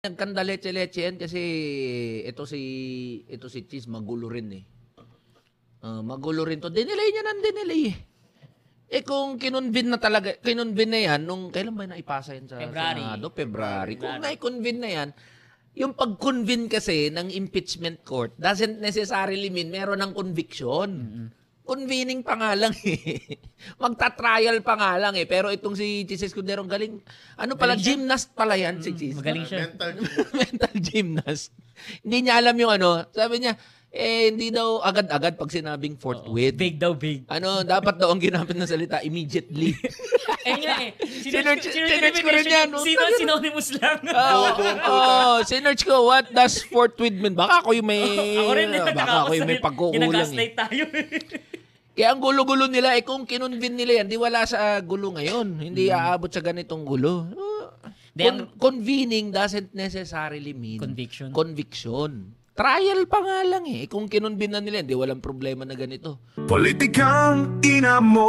Nagkandaleche-leche yan kasi ito si Cheese magulo rin eh. Magulo rin to. Dinelay niya ng dinelay eh. Kung kinonvene na talaga, kinonvene na yan, nung kailan ba naipasa yan sa February. Senado? February. Kung na-convene na yan, yung pag-convene kasi ng impeachment court doesn't necessarily mean meron ng conviction. Convening pa nga lang eh. Magta-trial pa nga lang eh. Pero itong si Chis Escudero, galing, ano pala, gymnast pala yan si Chis. Magaling siya. Mental gymnast. Hindi niya alam yung ano. Sabi niya, hindi daw agad-agad pag sinabing forthwith. Big daw, big. Dapat daw ang ginamit na salita, immediately. Nga eh. Sinerch ko rin yan. Synonymous lang. Sinerch ko, what does forthwith mean? Baka ako yung may, Ako rin baka ako yung may pagkukulang. Ginagaslight tayo. Kaya ang gulo-gulo nila, kung kinonvene nila yan, di wala sa gulo ngayon. Hindi aabot sa ganitong gulo. Convening doesn't necessarily mean conviction. Trial pa nga lang eh. Kung kinonvene na nila yan, di walang problema na ganito. Politikang ina mo.